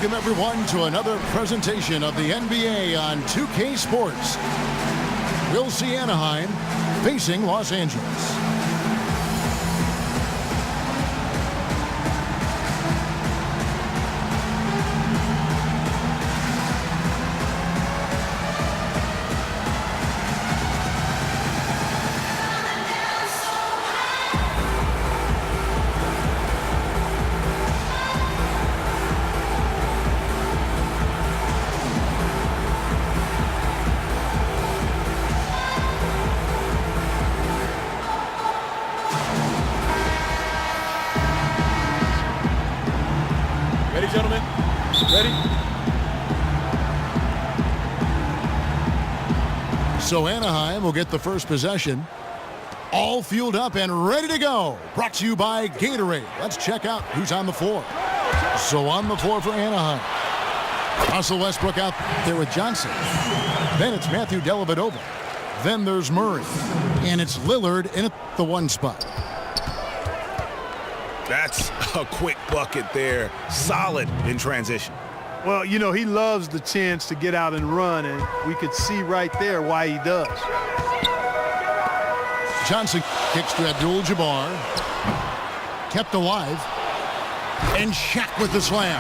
Welcome, everyone, to another presentation of the NBA on 2K Sports. We'll see Anaheim facing Los Angeles. Ready, gentlemen? Ready? So Anaheim will get the first possession. All fueled up and ready to go. Brought to you by Gatorade. Let's check out who's on the floor. So on the floor for Anaheim, Russell Westbrook out there with Johnson. Then it's Matthew Dellavedova. Then there's Murray. And it's Lillard in at the one spot. That's a quick bucket there. Solid in transition. Well, you know, he loves the chance to get out and run, and we could see right there why he does. Johnson kicks to Abdul-Jabbar. Kept alive. And Shaq with the slam.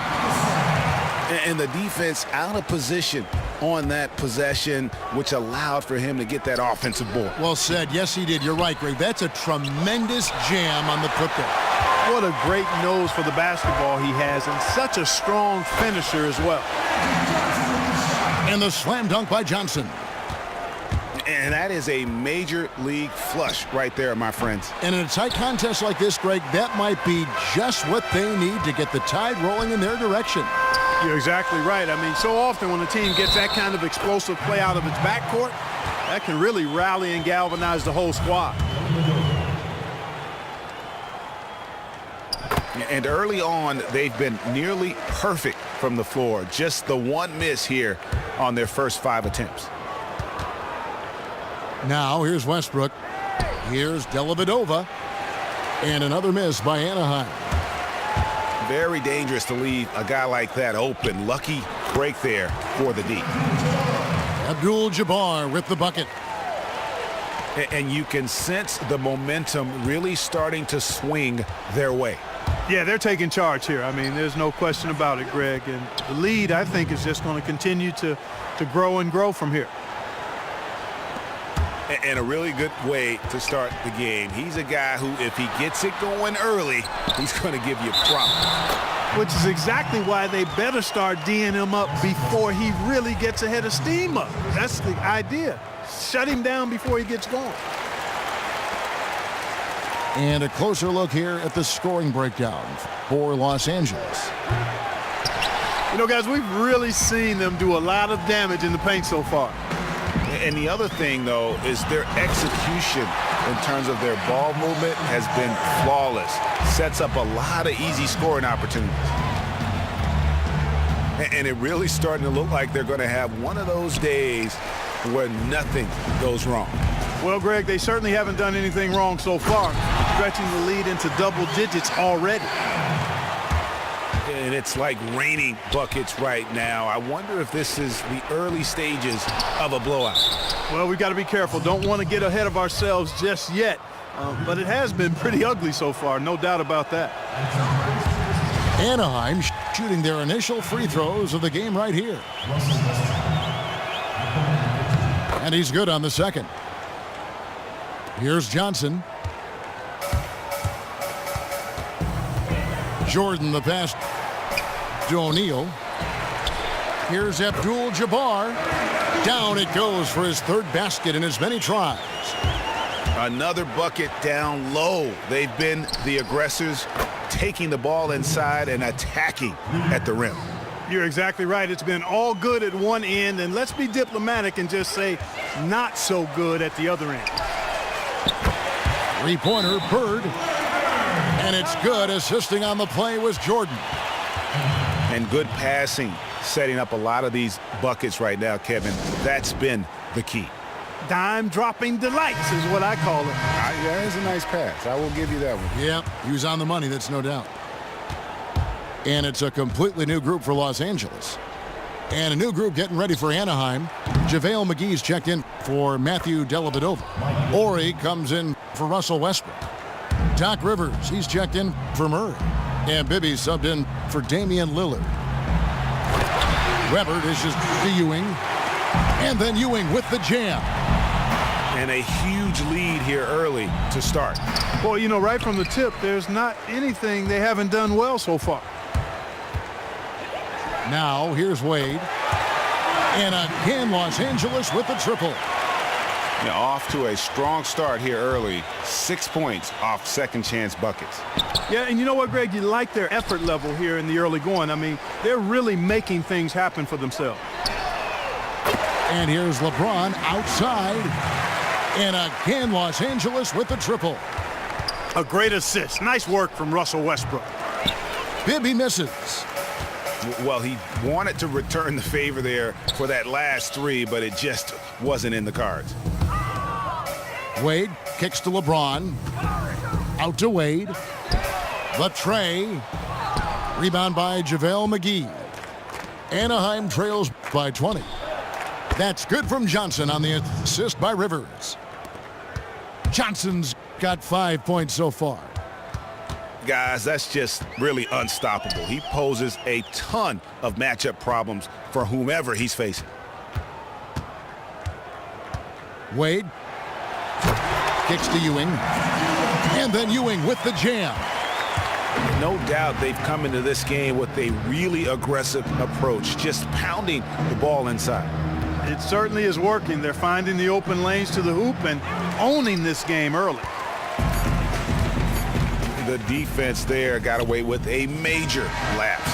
And the defense out of position on that possession, which allowed for him to get that offensive board. Well said. Yes, he did. You're right, Greg. That's a tremendous jam on the putback. What a great nose for the basketball he has, and such a strong finisher as well. And the slam dunk by Johnson. And that is a major league flush right there, my friends. And in a tight contest like this, Greg, that might be just what they need to get the tide rolling in their direction. You're exactly right. I mean, so often when a team gets that kind of explosive play out of its backcourt, that can really rally and galvanize the whole squad. And early on, they've been nearly perfect from the floor. Just the one miss here on their first 5 attempts. Now, here's Westbrook. Here's Dellavedova. And another miss by Anaheim. Very dangerous to leave a guy like that open. Lucky break there for the D. Abdul-Jabbar with the bucket. And you can sense the momentum really starting to swing their way. Yeah, they're taking charge here. I mean, there's no question about it, Greg. And the lead, I think, is just going to continue to grow and grow from here. And a really good way to start the game. He's a guy who, if he gets it going early, he's going to give you problems. Which is exactly why they better start D'ing him up before he really gets ahead of steam up. That's the idea. Shut him down before he gets going. And a closer look here at the scoring breakdown for Los Angeles. You know, guys, we've really seen them do a lot of damage in the paint so far. And the other thing, though, is their execution in terms of their ball movement has been flawless. Sets up a lot of easy scoring opportunities. And it really starting to look like they're going to have one of those days where nothing goes wrong. Well, Greg, they certainly haven't done anything wrong so far, stretching the lead into double digits already. And it's like raining buckets right now. I wonder if this is the early stages of a blowout. Well, we've got to be careful. Don't want to get ahead of ourselves just yet. But it has been pretty ugly so far, no doubt about that. Anaheim shooting their initial free throws of the game right here. And he's good on the second. Here's Johnson. Jordan the pass to O'Neal. Here's Abdul-Jabbar. Down it goes for his third basket in as many tries. Another bucket down low. They've been the aggressors, taking the ball inside and attacking at the rim. You're exactly right. It's been all good at one end, and let's be diplomatic and just say not so good at the other end. Three-pointer, Bird. And it's good. Assisting on the play was Jordan. And good passing, setting up a lot of these buckets right now, Kevin. That's been the key. Dime-dropping delights is what I call it. That is a nice pass. I will give you that one. Yep, he was on the money, that's no doubt. And it's a completely new group for Los Angeles. And a new group getting ready for Anaheim. JaVale McGee's checked in for Matthew Dellavedova. Ori comes in for Russell Westbrook. Doc Rivers, he's checked in for Murray. And Bibby subbed in for Damian Lillard. Weber dishes to Ewing. And then Ewing with the jam. And a huge lead here early to start. Well, you know, right from the tip, there's not anything they haven't done well so far. Now, here's Wade. And again, Los Angeles with the triple. Yeah, off to a strong start here early. 6 points off second chance buckets. Yeah, and you know what, Greg? You like their effort level here in the early going. I mean, they're really making things happen for themselves. And here's LeBron outside. And again, Los Angeles with the triple. A great assist. Nice work from Russell Westbrook. Bibby misses. Well, he wanted to return the favor there for that last three, but it just wasn't in the cards. Wade kicks to LeBron. Out to Wade. The tray. Rebound by JaVale McGee. Anaheim trails by 20. That's good from Johnson on the assist by Rivers. Johnson's got 5 points so far. Guys, that's just really unstoppable. He poses a ton of matchup problems for whomever he's facing. Wade kicks to Ewing. And then Ewing with the jam. No doubt they've come into this game with a really aggressive approach, just pounding the ball inside. It certainly is working. They're finding the open lanes to the hoop and owning this game early. The defense there got away with a major lapse.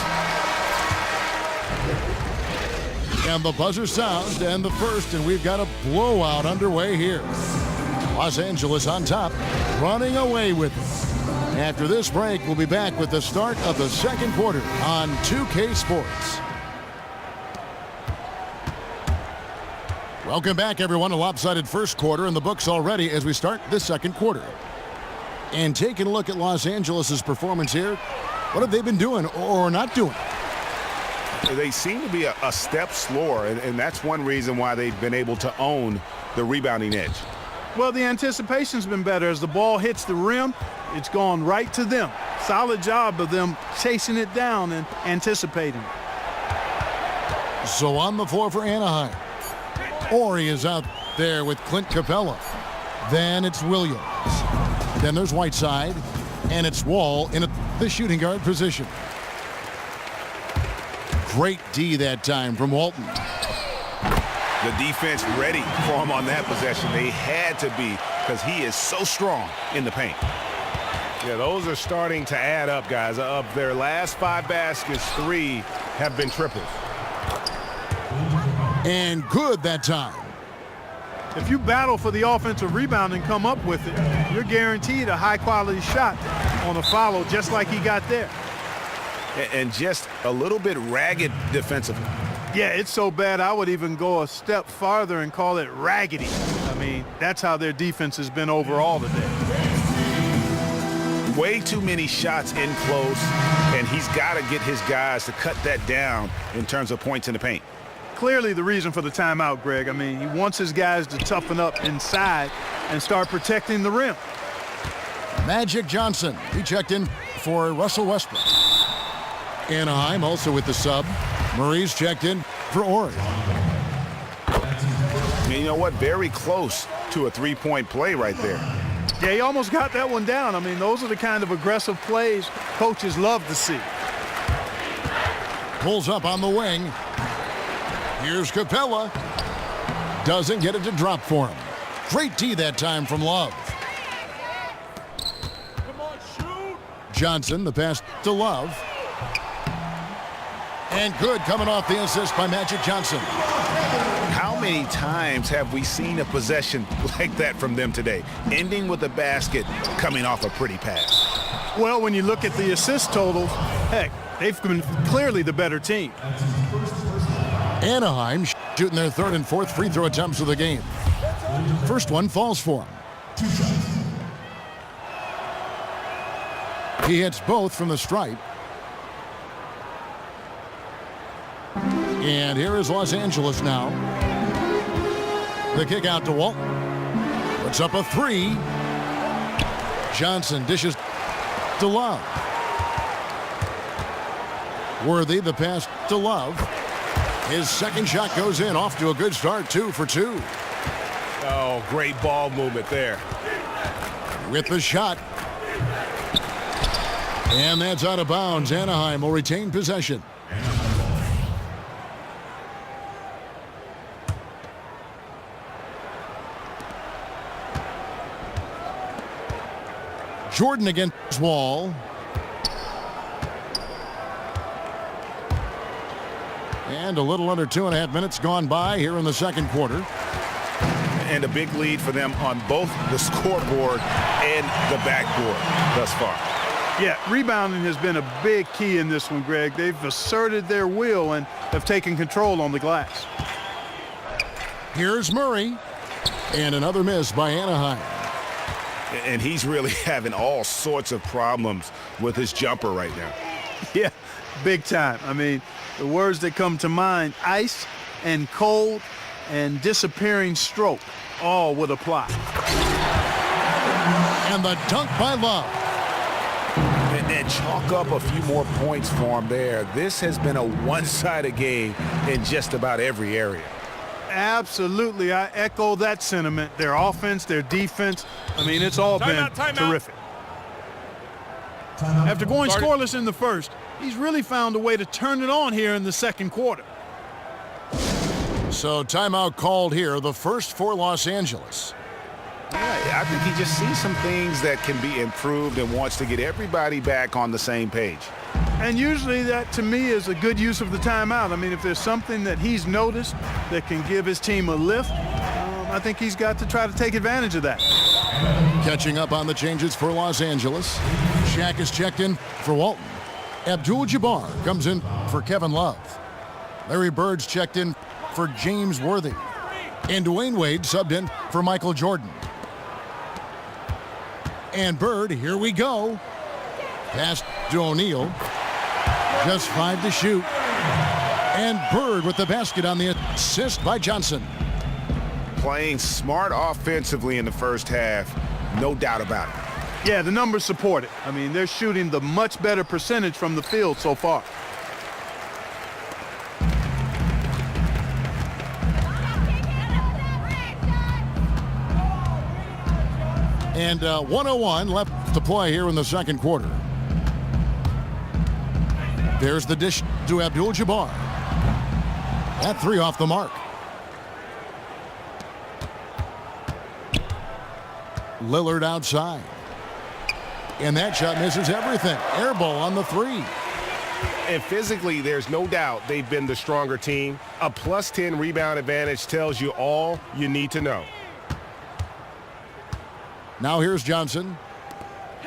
And the buzzer sounds to end the first, and we've got a blowout underway here. Los Angeles on top, running away with it. After this break, we'll be back with the start of the second quarter on 2K Sports. Welcome back, everyone. A lopsided first quarter in the books already as we start the second quarter. And taking a look at Los Angeles' performance here, what have they been doing or not doing? They seem to be a step slower, and that's one reason why they've been able to own the rebounding edge. Well, the anticipation's been better. As the ball hits the rim, it's gone right to them. Solid job of them chasing it down and anticipating. So on the floor for Anaheim, Ori is out there with Clint Capella. Then it's Williams. Then there's Whiteside, and it's Wall in the shooting guard position. Great D that time from Walton. The defense ready for him on that possession. They had to be, because he is so strong in the paint. Yeah, those are starting to add up, guys. Of their last 5 baskets, 3 have been triples. And good that time. If you battle for the offensive rebound and come up with it, you're guaranteed a high-quality shot on a follow, just like he got there. And just a little bit ragged defensively. Yeah, it's so bad I would even go a step farther and call it raggedy. I mean, that's how their defense has been overall today. Way too many shots in close, and he's got to get his guys to cut that down in terms of points in the paint. Clearly the reason for the timeout, Greg. I mean, he wants his guys to toughen up inside and start protecting the rim. Magic Johnson, he checked in for Russell Westbrook. Anaheim also with the sub. Murray's checked in for Ori. And you know what? Very close to a three-point play right there. Yeah, he almost got that one down. I mean, those are the kind of aggressive plays coaches love to see. Pulls up on the wing. Here's Capella. Doesn't get it to drop for him. Great D that time from Love. Come on, shoot. Johnson, the pass to Love. And good coming off the assist by Magic Johnson. How many times have we seen a possession like that from them today? Ending with a basket, coming off a pretty pass. Well, when you look at the assist totals, heck, they've been clearly the better team. Anaheim shooting their third and fourth free throw attempts of the game. First one falls for him. He hits both from the stripe. And here is Los Angeles now. The kick out to Walton. Puts up a three. Johnson dishes to Love. Worthy, the pass to Love. His second shot goes in, off to a good start, 2 for 2. Oh, great ball movement there. With the shot. And that's out of bounds. Anaheim will retain possession. Jordan against Wall. And a little under 2.5 minutes gone by here in the second quarter. And a big lead for them on both the scoreboard and the backboard thus far. Yeah, rebounding has been a big key in this one, Greg. They've asserted their will and have taken control on the glass. Here's Murray. And another miss by Anaheim. And he's really having all sorts of problems with his jumper right now. Yeah, big time. I mean, the words that come to mind, ice and cold and disappearing stroke, all would apply. And the dunk by Love. And chalk up a few more points for him there. This has been a one-sided game in just about every area. Absolutely, I echo that sentiment. Their offense, their defense, I mean, it's all been terrific. After going scoreless in the first, he's really found a way to turn it on here in the second quarter. So timeout called here, the first for Los Angeles. Yeah, I think he just sees some things that can be improved and wants to get everybody back on the same page. And usually that, to me, is a good use of the timeout. I mean, if there's something that he's noticed that can give his team a lift, I think he's got to try to take advantage of that. Catching up on the changes for Los Angeles. Shaq is checked in for Walton. Abdul-Jabbar comes in for Kevin Love. Larry Bird's checked in for James Worthy. And Dwayne Wade subbed in for Michael Jordan. And Bird, here we go. Pass to O'Neal. Just 5 to shoot. And Bird with the basket on the assist by Johnson. Playing smart offensively in the first half, no doubt about it. Yeah, the numbers support it. I mean, they're shooting the much better percentage from the field so far. And 1:01 left to play here in the second quarter. There's the dish to Abdul-Jabbar. That 3 off the mark. Lillard outside. And that shot misses everything. Air ball on the 3. And physically, there's no doubt they've been the stronger team. A +10 rebound advantage tells you all you need to know. Now here's Johnson.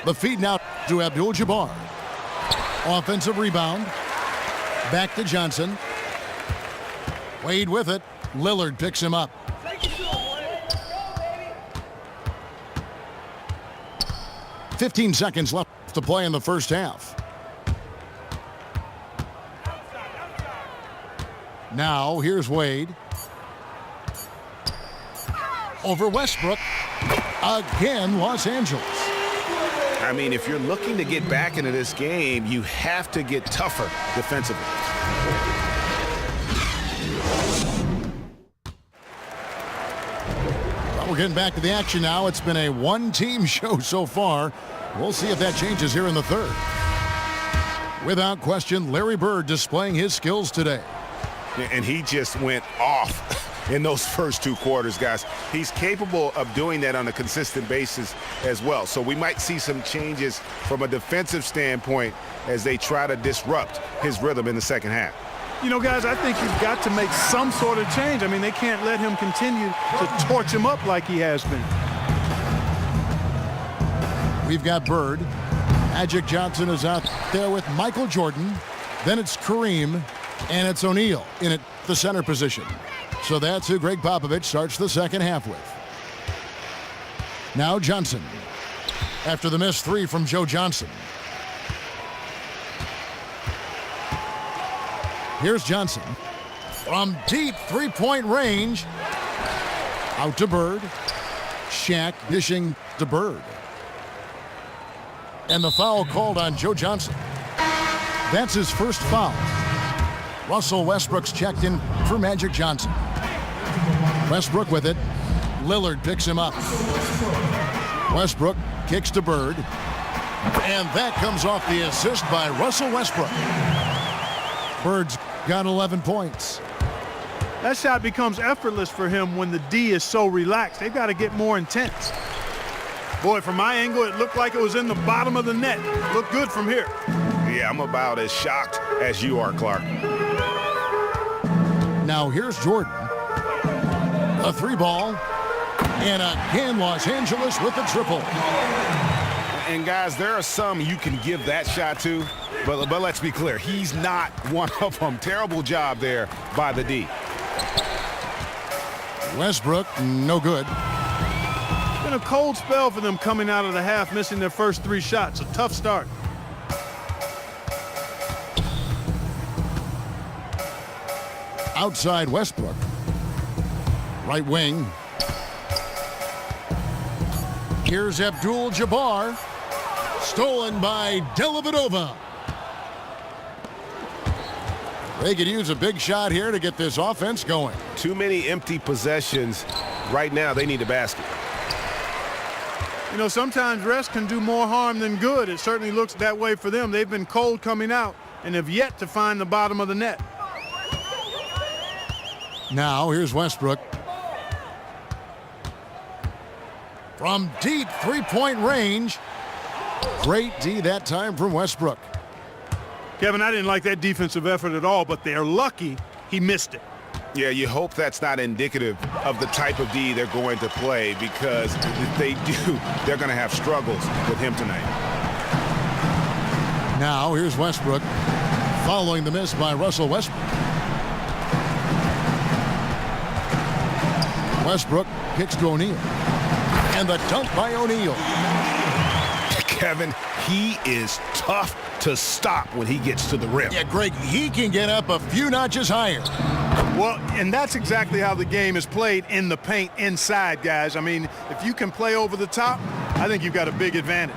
The feed now to Abdul-Jabbar. Offensive rebound. Back to Johnson. Wade with it. Lillard picks him up. "15 seconds left to play in the first half. Now here's Wade. Over Westbrook. Again, Los Angeles. I mean, if you're looking to get back into this game, you have to get tougher defensively. Well, we're getting back to the action now. It's been a one-team show so far. We'll see if that changes here in the third. Without question, Larry Bird displaying his skills today. And he just went off in those first 2 quarters, guys. He's capable of doing that on a consistent basis as well. So we might see some changes from a defensive standpoint as they try to disrupt his rhythm in the second half. You know, guys, I think you've got to make some sort of change. I mean, they can't let him continue to torch him up like he has been. We've got Bird. Magic Johnson is out there with Michael Jordan. Then it's Kareem, and it's O'Neal in at the center position. So that's who Greg Popovich starts the second half with. Now Johnson. After the missed 3 from Joe Johnson. Here's Johnson. From deep three-point range. Out to Bird. Shaq dishing to Bird. And the foul called on Joe Johnson. That's his first foul. Russell Westbrook's checked in for Magic Johnson. Westbrook with it. Lillard picks him up. Westbrook kicks to Bird. And that comes off the assist by Russell Westbrook. Bird's got 11 points. That shot becomes effortless for him when the D is so relaxed. They've got to get more intense. Boy, from my angle, it looked like it was in the bottom of the net. Looked good from here. Yeah, I'm about as shocked as you are, Clark. Now here's Jordan. A three ball. And again, Los Angeles with the triple. And guys, there are some you can give that shot to, but let's be clear, he's not one of them. Terrible job there by the D. Westbrook, no good. It's been a cold spell for them coming out of the half, missing their first 3 shots. A tough start. Outside Westbrook. Right wing. Here's Abdul-Jabbar. Stolen by Dellavedova. They could use a big shot here to get this offense going. Too many empty possessions. Right now, they need a basket. You know, sometimes rest can do more harm than good. It certainly looks that way for them. They've been cold coming out and have yet to find the bottom of the net. Now here's Westbrook. From deep three-point range. Great D that time from Westbrook. Kevin, I didn't like that defensive effort at all, but they're lucky he missed it. Yeah, you hope that's not indicative of the type of D they're going to play, because if they do, they're going to have struggles with him tonight. Now here's Westbrook following the miss by Russell Westbrook. Westbrook kicks to O'Neal. And the dunk by O'Neal. Kevin, he is tough to stop when he gets to the rim. Yeah, Greg, he can get up a few notches higher. Well, and that's exactly how the game is played in the paint inside, guys. I mean, if you can play over the top, I think you've got a big advantage.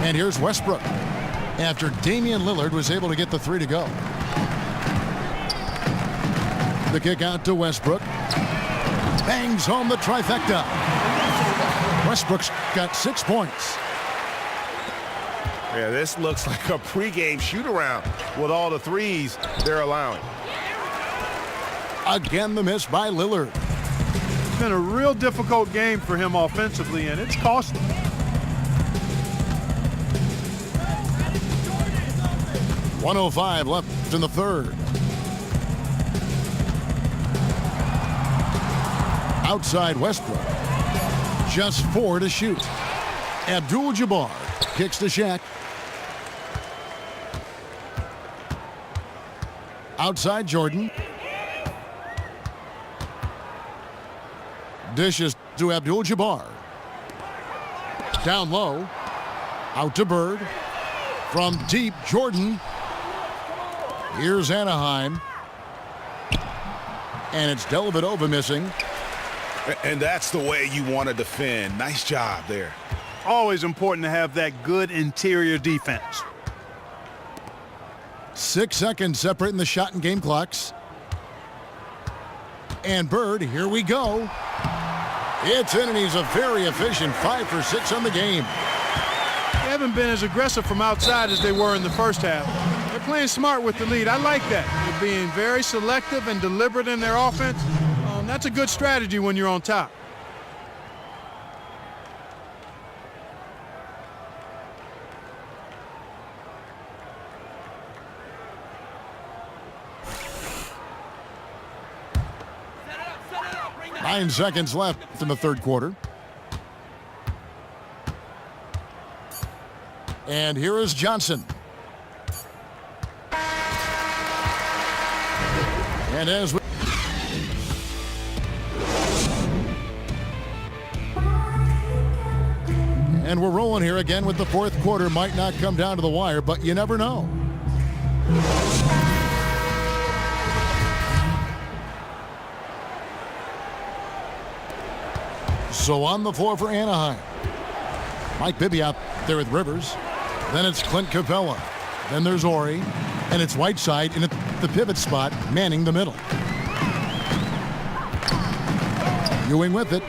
And here's Westbrook after Damian Lillard was able to get the 3 to go. The kick out to Westbrook. Bangs home the trifecta. Westbrook's got 6 points. Yeah, this looks like a pregame shoot-around with all the threes they're allowing. Again, the miss by Lillard. It's been a real difficult game for him offensively, and it's costly. .105 left in the third. Outside Westbrook. Just 4 to shoot. Abdul-Jabbar kicks to Shaq. Outside Jordan. Dishes to Abdul-Jabbar. Down low. Out to Bird. From deep, Jordan. Here's Anaheim. And it's Dellavedova missing. And that's the way you want to defend. Nice job there. Always important to have that good interior defense. 6 seconds separating the shot and game clocks. And Bird, here we go. It's in, and he's a very efficient 5 for 6 on the game. They haven't been as aggressive from outside as they were in the first half. They're playing smart with the lead. I like that. They're being very selective and deliberate in their offense. That's a good strategy when you're on top. Set it up. 9 seconds left in the third quarter. And here is Johnson. And as we And we're rolling here again with the fourth quarter. Might not come down to the wire, but you never know. So on the floor for Anaheim, Mike Bibby out there with Rivers. Then it's Clint Capella. Then there's Ori. And it's Whiteside in the pivot spot, manning the middle. Ewing with it.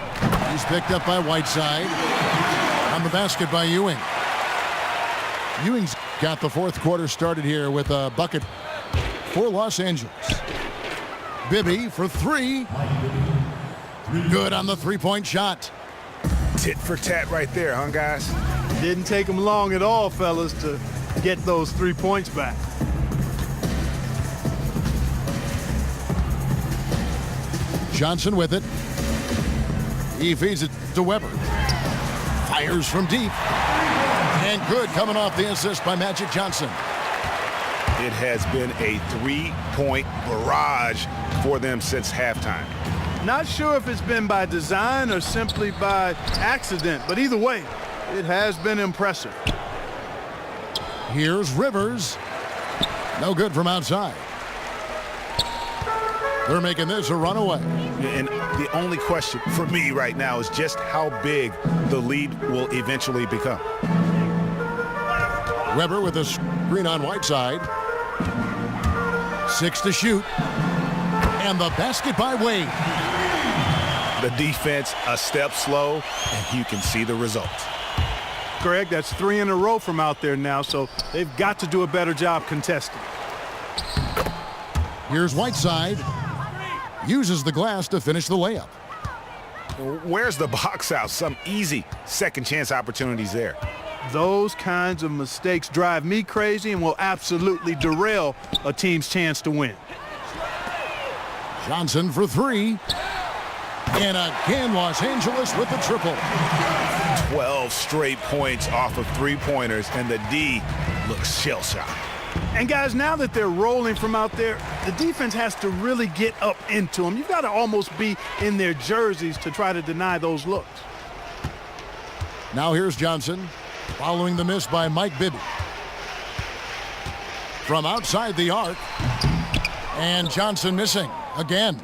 He's picked up by Whiteside. On the basket by Ewing. Ewing's got the fourth quarter started here with a bucket for Los Angeles. Bibby for three. Good on the three-point shot. Tit for tat right there, huh, guys? Didn't take them long at all, fellas, to get those 3 points back. Johnson with it. He feeds it to Weber. Fires from deep. And good coming off the assist by Magic Johnson. It has been a three-point barrage for them since halftime. Not sure if it's been by design or simply by accident, but either way, it has been impressive. Here's Rivers. No good from outside. They're making this a runaway. And the only question for me right now is just how big the lead will eventually become. Weber with a screen on Whiteside. 6 to shoot. And the basket by Wade. The defense a step slow, and you can see the results. Greg, that's 3 in a row from out there now, so they've got to do a better job contesting. Here's Whiteside. Uses the glass to finish the layup. Where's the box out? Some easy second chance opportunities there. Those kinds of mistakes drive me crazy and will absolutely derail a team's chance to win. Johnson for three. And again, Los Angeles with the triple. 12 straight points off of three-pointers, and the D looks shell-shocked. And guys, now that they're rolling from out there, the defense has to really get up into them. You've got to almost be in their jerseys to try to deny those looks. Now here's Johnson, following the miss by Mike Bibby. From outside the arc, and Johnson missing again.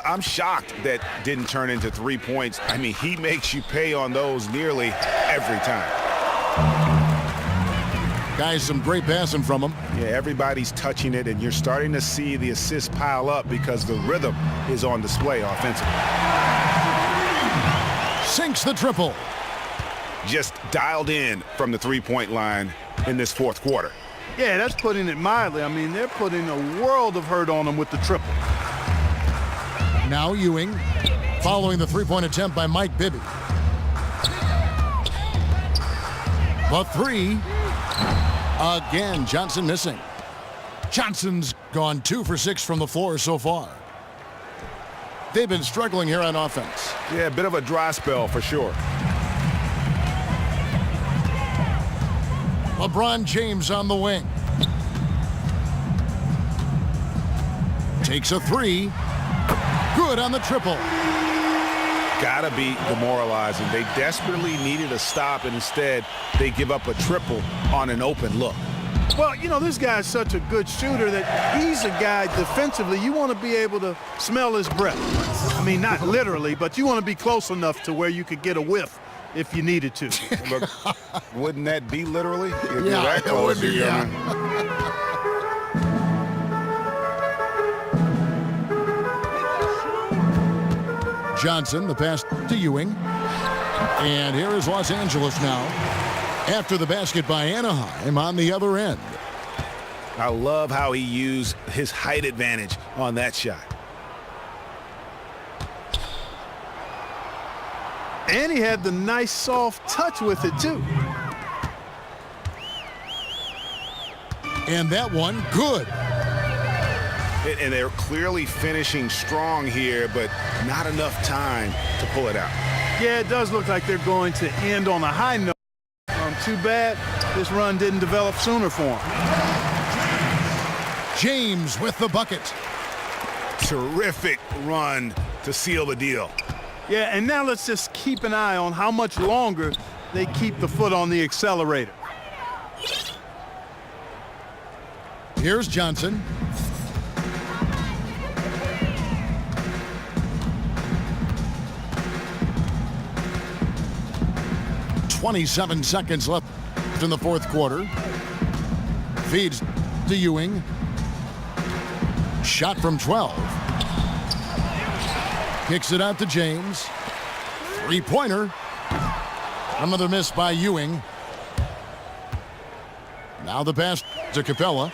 I'm shocked that didn't turn into 3 points. I mean, he makes you pay on those nearly every time. Guys, some great passing from him. Yeah, everybody's touching it, and you're starting to see the assists pile up because the rhythm is on display offensively. Sinks the triple. Just dialed in from the three-point line in this fourth quarter. Yeah, that's putting it mildly. I mean, they're putting a world of hurt on them with the triple. Now Ewing, following the three-point attempt by Mike Bibby. The three. Again, Johnson missing. Johnson's gone 2 for 6 from the floor so far. They've been struggling here on offense. Yeah, a bit of a dry spell for sure. LeBron James on the wing. Takes a three. Good on the triple. Gotta be demoralizing. They desperately needed a stop, and instead they give up a triple on an open look. Well, you know, this guy's such a good shooter that he's a guy defensively you want to be able to smell his breath. I mean, not literally, but you want to be close enough to where you could get a whiff if you needed to. Look, wouldn't that be literally? If you're Yeah, that it close, would be, you're yeah. gonna- Johnson, the pass to Ewing. And here is Los Angeles now. After the basket by Anaheim on the other end. I love how he used his height advantage on that shot. And he had the nice soft touch with it, too. And that one, good. And they're clearly finishing strong here, but not enough time to pull it out. Yeah, it does look like they're going to end on a high note. Too bad this run didn't develop sooner for him. James with the bucket. Terrific run to seal the deal. Yeah, and now let's just keep an eye on how much longer they keep the foot on the accelerator. Here's Johnson. 27 seconds left in the fourth quarter. Feeds to Ewing. Shot from 12. Kicks it out to James. Three-pointer. Another miss by Ewing. Now the pass to Capella.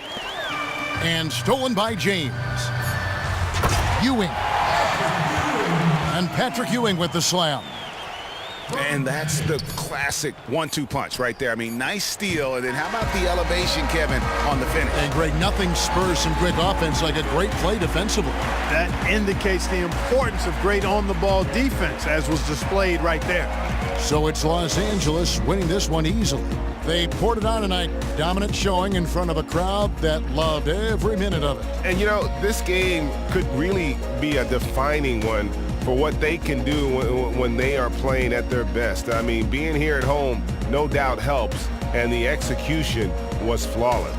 And stolen by James. Ewing. And Patrick Ewing with the slam. And that's the classic 1-2 punch right there. I mean, nice steal. And then how about the elevation, Kevin, on the finish? And Greg, nothing spurs some quick offense like a great play defensively. That indicates the importance of great on-the-ball defense, as was displayed right there. So it's Los Angeles winning this one easily. They poured it on tonight. Dominant showing in front of a crowd that loved every minute of it. And, you know, this game could really be a defining one for what they can do when they are playing at their best. I mean, being here at home no doubt helps, and the execution was flawless.